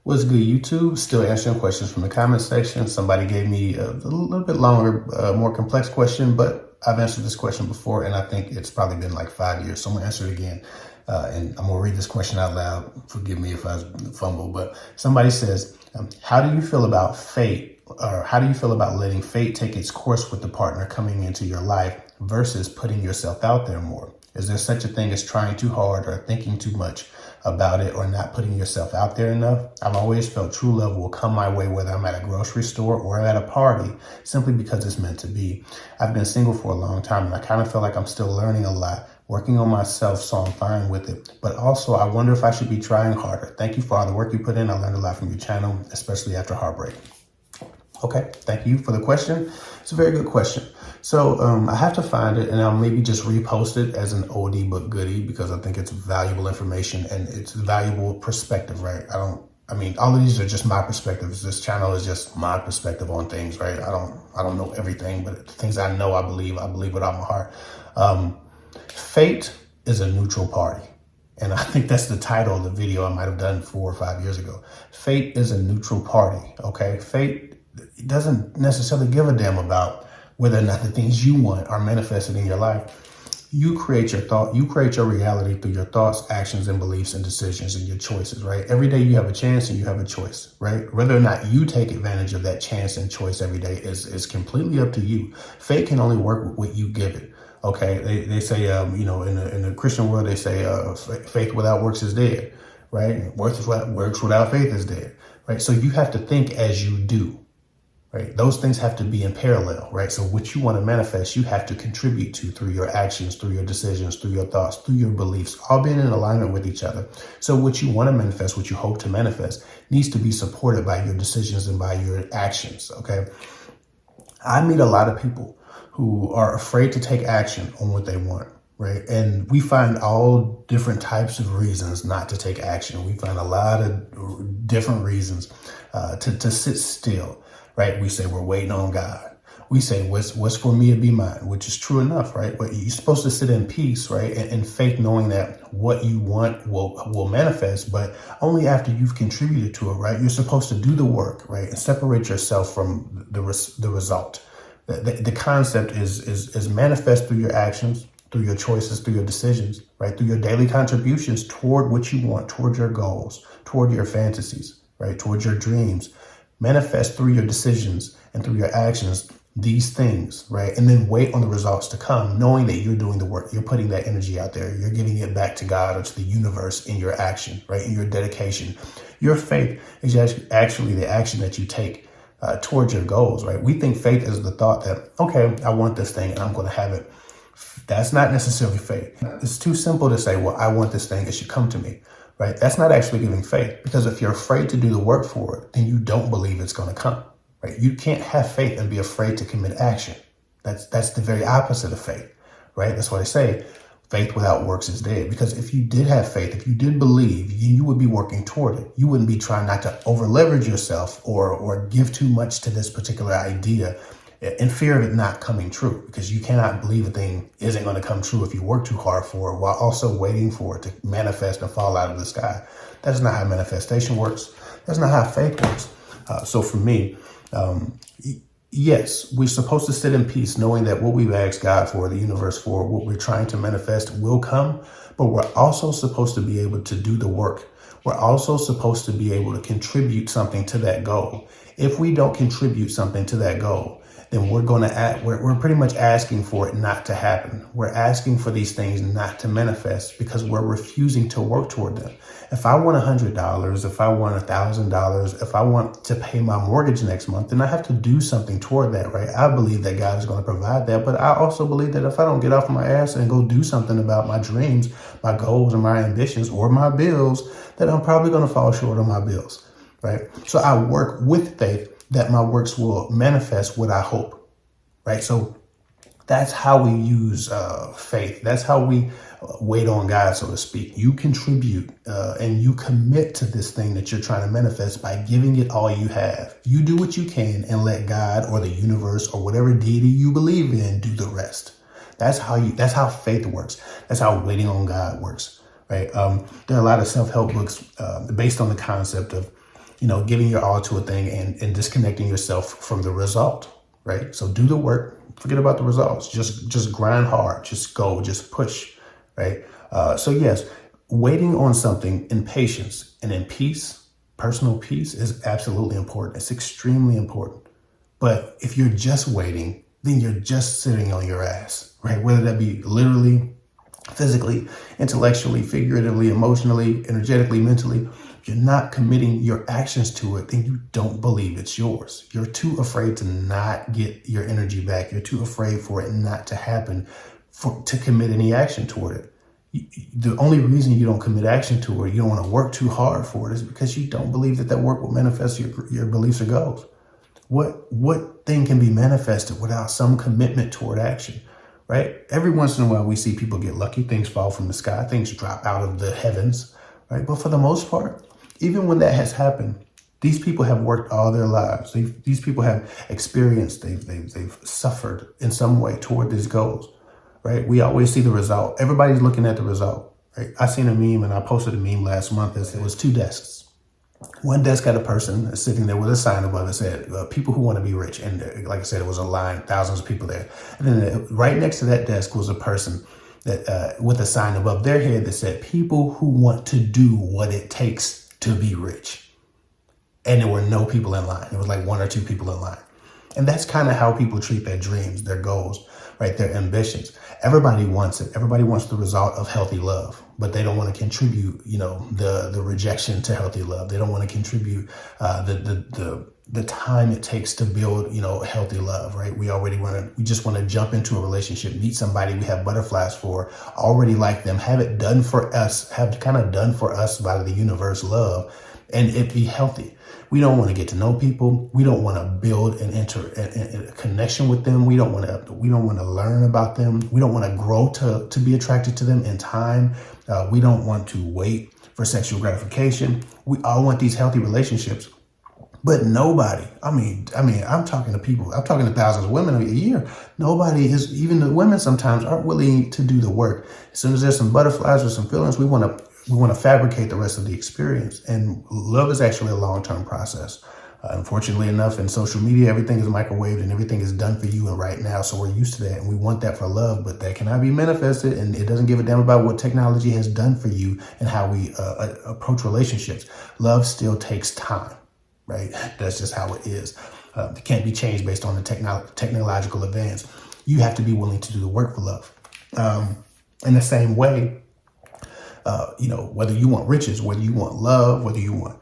What's good, YouTube? Still answering questions from the comment section. Somebody gave me a little bit longer, more complex question, but I've answered this question before, and I think it's probably been like 5 years. So I'm gonna answer it again, and I'm gonna read this question out loud. Forgive me if I fumble, but somebody says, how do you feel about fate, or how do you feel about letting fate take its course with the partner coming into your life versus putting yourself out there more? Is there such a thing as trying too hard or thinking too much about it or not putting yourself out there enough? I've always felt true love will come my way whether I'm at a grocery store or at a party, simply because it's meant to be. I've been single for a long time and I kind of feel like I'm still learning a lot, working on myself, so I'm fine with it. But also, I wonder if I should be trying harder. Thank you for all the work you put in. I learned a lot from your channel, especially after heartbreak. Okay, thank you for the question. It's a very good question. So I have to find it, and I'll maybe just repost it as an oldie but goodie because I think it's valuable information and it's valuable perspective, right? I mean, all of these are just my perspectives. This channel is just my perspective on things, right? I don't know everything, but the things I know, I believe with all my heart. Fate is a neutral party. And I think that's the title of the video I might have done 4 or 5 years ago. Fate is a neutral party, okay? Fate doesn't necessarily give a damn about whether or not the things you want are manifested in your life. You create your thought, you create your reality through your thoughts, actions, and beliefs and decisions and your choices, right? Every day you have a chance and you have a choice, right? Whether or not you take advantage of that chance and choice every day is completely up to you. Fate can only work with what you give it. Okay, they say, you know, in the Christian world, they say faith without works is dead, right? Works without faith is dead, right? So you have to think as you do, right? Those things have to be in parallel, right? So what you want to manifest, you have to contribute to through your actions, through your decisions, through your thoughts, through your beliefs, all being in alignment with each other. So what you want to manifest, what you hope to manifest, needs to be supported by your decisions and by your actions, okay? I meet a lot of people who are afraid to take action on what they want, right? And we find all different types of reasons not to take action. We find a lot of different reasons to sit still, right? We say we're waiting on God. We say what's for me to be mine, which is true enough, right? But you're supposed to sit in peace, right? And faith, knowing that what you want will manifest, but only after you've contributed to it, right? You're supposed to do the work, right? And separate yourself from the result. The concept is manifest through your actions, through your choices, through your decisions, right? Through your daily contributions toward what you want, toward your goals, toward your fantasies, right? Toward your dreams. Manifest through your decisions and through your actions, these things, right? And then wait on the results to come, knowing that you're doing the work. You're putting that energy out there. You're giving it back to God or to the universe in your action, right? In your dedication. Your faith is actually the action that you take towards your goals, right? We think faith is the thought that, okay, I want this thing and I'm going to have it. That's not necessarily faith. It's too simple to say, well, I want this thing, it should come to me, right? That's not actually giving faith, because if you're afraid to do the work for it, then you don't believe it's going to come, right? You can't have faith and be afraid to commit action. That's the very opposite of faith, right? That's why they say faith without works is dead. Because if you did have faith, if you did believe, you would be working toward it. You wouldn't be trying not to over leverage yourself or give too much to this particular idea in fear of it not coming true, because you cannot believe a thing isn't going to come true if you work too hard for it while also waiting for it to manifest and fall out of the sky. That's not how manifestation works. That's not how faith works. So for me, yes, we're supposed to sit in peace knowing that what we've asked God for, the universe for, what we're trying to manifest will come, but we're also supposed to be able to do the work. We're also supposed to be able to contribute something to that goal. If we don't contribute something to that goal, then we're pretty much asking for it not to happen. We're asking for these things not to manifest because we're refusing to work toward them. If I want $100, if I want $1,000, if I want to pay my mortgage next month, then I have to do something toward that, right? I believe that God is going to provide that, but I also believe that if I don't get off my ass and go do something about my dreams, my goals, and my ambitions, or my bills, then I'm probably going to fall short on my bills, right? So I work with faith that my works will manifest what I hope, right? So that's how we use faith. That's how we wait on God, so to speak. You contribute and you commit to this thing that you're trying to manifest by giving it all you have. You do what you can and let God or the universe or whatever deity you believe in do the rest. That's how faith works. That's how waiting on God works, right? There are a lot of self-help books based on the concept of, giving your all to a thing and disconnecting yourself from the result, right? So do the work, forget about the results, just grind hard, just go, just push, right? So yes, waiting on something in patience and in peace, personal peace, is absolutely important. It's extremely important. But if you're just waiting, then you're just sitting on your ass, right? Whether that be literally, physically, intellectually, figuratively, emotionally, energetically, mentally. If you're not committing your actions to it, then you don't believe it's yours. You're too afraid to not get your energy back. You're too afraid for it not to happen, to commit any action toward it. The only reason you don't commit action to it, you don't want to work too hard for it, is because you don't believe that work will manifest your beliefs or goals. What thing can be manifested without some commitment toward action, right? Every once in a while we see people get lucky, things fall from the sky, things drop out of the heavens, right? But for the most part, even when that has happened, these people have worked all their lives. These people have experienced, they've suffered in some way toward these goals, right? We always see the result. Everybody's looking at the result, right? I seen a meme, and I posted a meme last month that it was 2 desks. One desk had a person sitting there with a sign above it said, people who want to be rich. And like I said, it was a line, thousands of people there. And then right next to that desk was a person that with a sign above their head that said, people who want to do what it takes to be rich. And there were no people in line. It was like 1 or 2 people in line. And that's kind of how people treat their dreams, their goals, right? Their ambitions. Everybody wants it. Everybody wants the result of healthy love, but they don't want to contribute, the rejection to healthy love. They don't want to contribute the time it takes to build, healthy love, right? We just want to jump into a relationship, meet somebody we have butterflies for, already like them, have it done for us, have kind of done for us by the universe love, and it be healthy. We don't want to get to know people. We don't want to build an a connection with them. We don't want to learn about them. We don't want to grow to be attracted to them in time. We don't want to wait for sexual gratification. We all want these healthy relationships, but nobody, I'm talking to people, I'm talking to thousands of women a year. Nobody is, even the women sometimes aren't willing to do the work. As soon as there's some butterflies or some feelings, we want to fabricate the rest of the experience. And love is actually a long-term process. Unfortunately enough, in social media, everything is microwaved and everything is done for you and right now. So we're used to that, and we want that for love, but that cannot be manifested. And it doesn't give a damn about what technology has done for you and how we approach relationships. Love still takes time, right? That's just how it is. It can't be changed based on the technological advance. You have to be willing to do the work for love. In the same way, whether you want riches, whether you want love, whether you want,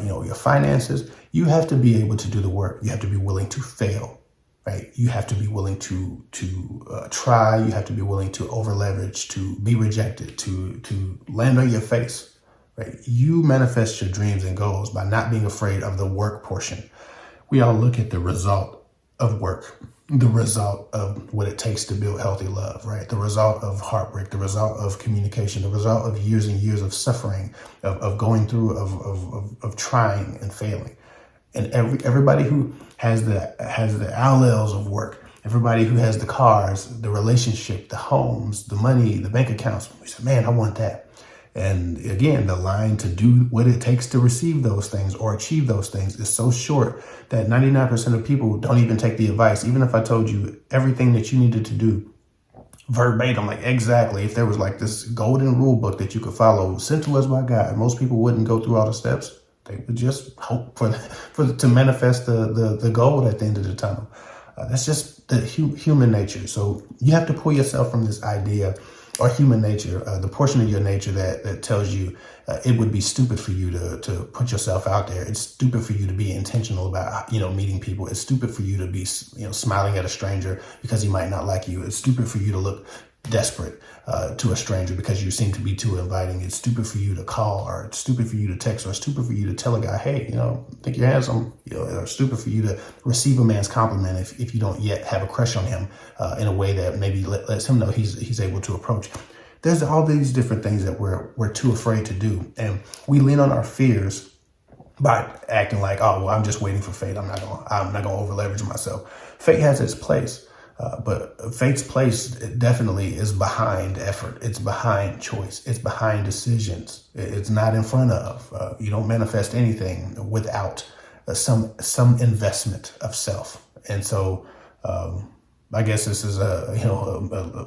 your finances, you have to be able to do the work. You have to be willing to fail, right? You have to be willing to try. You have to be willing to over leverage, to be rejected, to land on your face, right? You manifest your dreams and goals by not being afraid of the work portion. We all look at the result of work, the result of what it takes to build healthy love, right? The result of heartbreak, the result of communication, the result of years and years of suffering, of going through, of trying and failing. And everybody who has the allels of work, everybody who has the cars, the relationship, the homes, the money, the bank accounts, we say, man, I want that. And again, the line to do what it takes to receive those things or achieve those things is so short that 99% of people don't even take the advice. Even if I told you everything that you needed to do verbatim, like exactly, if there was like this golden rule book that you could follow sent to us by God, most people wouldn't go through all the steps. They would just hope to manifest the goal at the end of the tunnel. That's just the human nature. So you have to pull yourself from this idea, or human nature, the portion of your nature that tells you it would be stupid for you to put yourself out there. It's stupid for you to be intentional about, meeting people. It's stupid for you to be, smiling at a stranger because he might not like you. It's stupid for you to look desperate to a stranger because you seem to be too inviting. It's stupid for you to call, or it's stupid for you to text, or it's stupid for you to tell a guy, hey, think you're handsome, or stupid for you to receive a man's compliment if you don't yet have a crush on him in a way that maybe lets him know he's able to approach. There's all these different things that we're too afraid to do. And we lean on our fears by acting like, oh, well, I'm just waiting for fate. I'm not going to over leverage myself. Fate has its place. But fate's place definitely is behind effort. It's behind choice. It's behind decisions. It's not in front of. You don't manifest anything without some investment of self. And so, I guess this is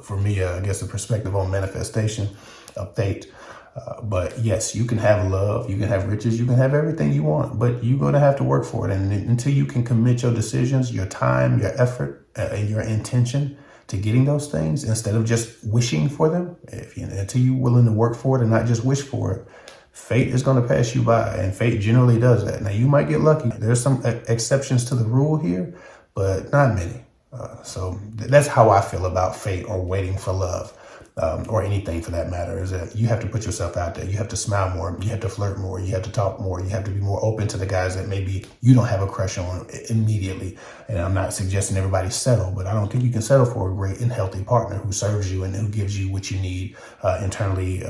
for me, I guess a perspective on manifestation of fate. But yes, you can have love, you can have riches, you can have everything you want, but you're going to have to work for it. And until you can commit your decisions, your time, your effort, and your intention to getting those things, instead of just wishing for them, until you're willing to work for it and not just wish for it, fate is going to pass you by. And fate generally does that. Now, you might get lucky. There's some exceptions to the rule here, but not many. So that's how I feel about fate or waiting for love. Or anything for that matter, is that you have to put yourself out there. You have to smile more. You have to flirt more. You have to talk more. You have to be more open to the guys that maybe you don't have a crush on immediately. And I'm not suggesting everybody settle, but I don't think you can settle for a great and healthy partner who serves you and who gives you what you need internally,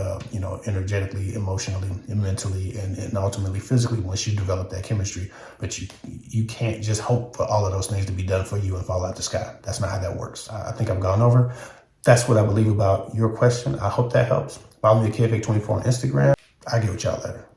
energetically, emotionally, and mentally, and ultimately physically once you develop that chemistry. But you can't just hope for all of those things to be done for you and fall out the sky. That's not how that works. I think I've gone over. That's what I believe about your question. I hope that helps. Follow me at KFake24 on Instagram. I'll get with y'all later.